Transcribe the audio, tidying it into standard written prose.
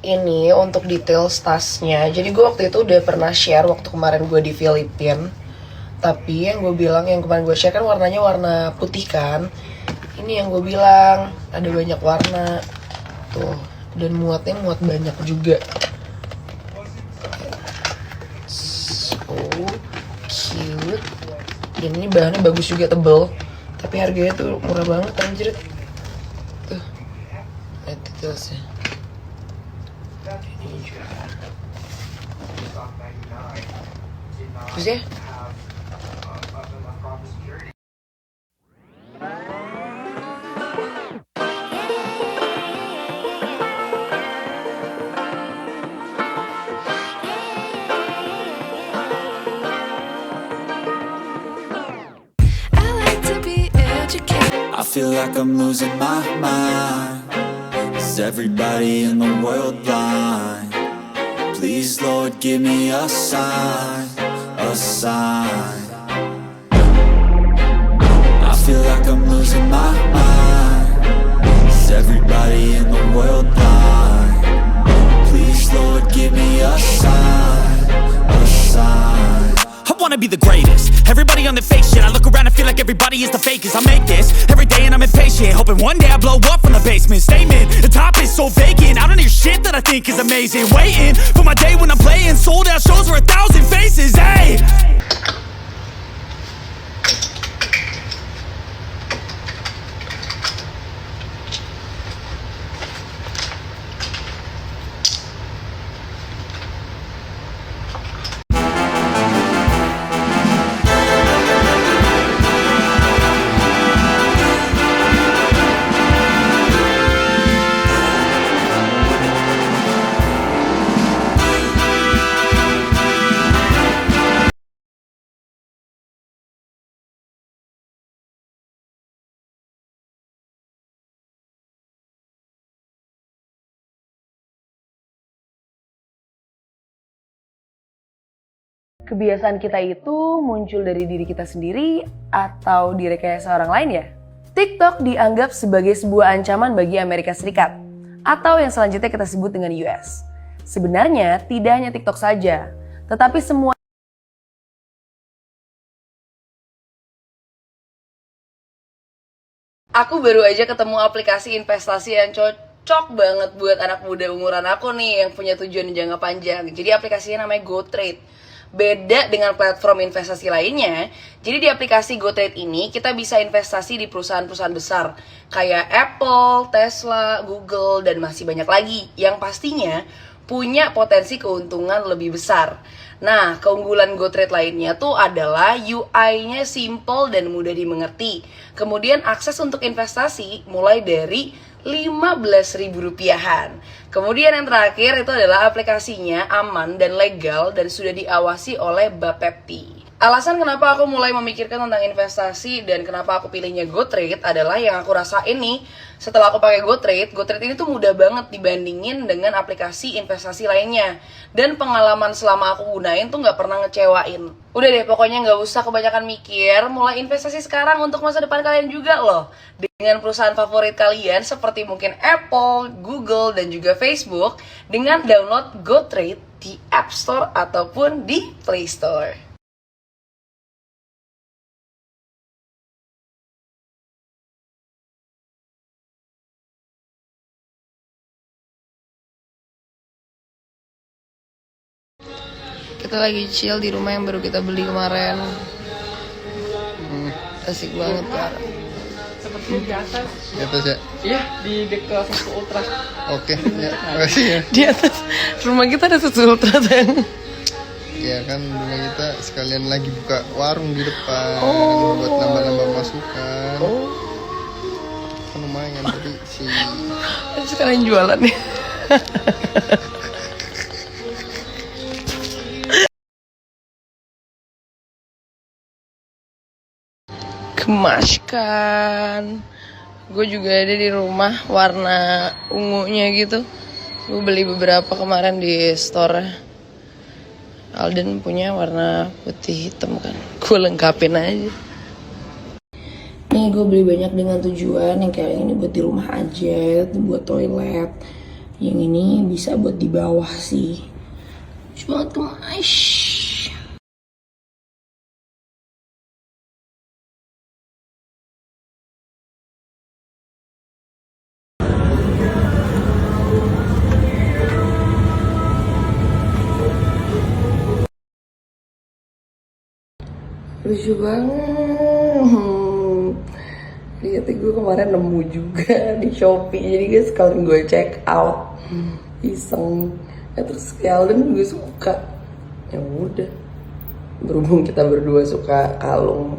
Ini untuk detail tasnya. Jadi gue waktu itu udah pernah share waktu kemarin gue di Filipina. Tapi yang gue bilang, yang kemarin gue share kan warnanya warna putih kan. Ini yang gue bilang, ada banyak warna. Tuh, dan muat banyak juga. So cute. Dan ini bahannya bagus juga, tebel. Tapi harganya tuh murah banget anjir. Tuh, lihat detailsnya. Ini juga. Terus ya, I feel like I'm losing my mind. Is everybody in the world blind? Please, Lord, give me a sign, a sign. I feel like I'm losing my mind. Is everybody in the world blind? Please, Lord, give me a sign, a sign. I wanna be the greatest. Everybody on the fake shit. I look around and feel like everybody is the fakest. I make this every day and I'm impatient, hoping one day I blow up from the basement. Statement, the top is so vacant. I don't hear shit that I think is amazing. Waiting for my day when I'm playing sold out shows for 1,000 faces. Hey. kebiasaan kita itu muncul dari diri kita sendiri atau direkayasa orang lain ya? TikTok dianggap sebagai sebuah ancaman bagi Amerika Serikat, atau yang selanjutnya kita sebut dengan US. Sebenarnya tidak hanya TikTok saja, tetapi semua. Aku baru aja ketemu aplikasi investasi yang cocok banget buat anak muda umuran aku nih yang punya tujuan jangka panjang. Jadi aplikasinya namanya GoTrade. Beda dengan platform investasi lainnya, jadi di aplikasi GoTrade ini kita bisa investasi di perusahaan-perusahaan besar kayak Apple, Tesla, Google, dan masih banyak lagi yang pastinya punya potensi keuntungan lebih besar. Nah, keunggulan GoTrade lainnya tuh adalah UI-nya simple dan mudah dimengerti. Kemudian akses untuk investasi mulai dari Rp15.000-an. Kemudian yang terakhir itu adalah aplikasinya aman dan legal dan sudah diawasi oleh Bapepti. Alasan kenapa aku mulai memikirkan tentang investasi dan kenapa aku pilihnya GoTrade adalah yang aku rasain nih setelah aku pakai GoTrade. GoTrade ini tuh mudah banget dibandingin dengan aplikasi investasi lainnya. Dan pengalaman selama aku gunain tuh gak pernah ngecewain. Udah deh, pokoknya gak usah kebanyakan mikir, mulai investasi sekarang untuk masa depan kalian juga loh. Dengan perusahaan favorit kalian seperti mungkin Apple, Google, dan juga Facebook dengan download GoTrade di App Store ataupun di Play Store. Kita lagi chill di rumah yang baru kita beli kemarin. Asik banget kan. Seperti di atas. Di atas ya? Iya, di dekat Susu Ultra. Oke, ya, makasih ya. Di atas rumah kita ada Susu Ultra Teng. Ya kan rumah kita sekalian lagi buka warung di depan buat Oh. nambah-nambah masukan. Oh, Kan lumayan tadi si sekalian jualan ya. Gemaskan. Gue juga ada di rumah warna ungunya gitu. Gue beli beberapa kemarin di store. Alden punya warna putih hitam kan. Gue lengkapin aja. Nih gue beli banyak dengan tujuan yang kayak ini buat di rumah aja, buat toilet. Yang ini bisa buat di bawah sih. Cuma gemas. Lucu banget. Lihat gue kemarin nemu juga di Shopee. Jadi guys sekalian gue check out. Iseng. Terus sekalian gue suka. Ya udah. Berhubung kita berdua suka kalung,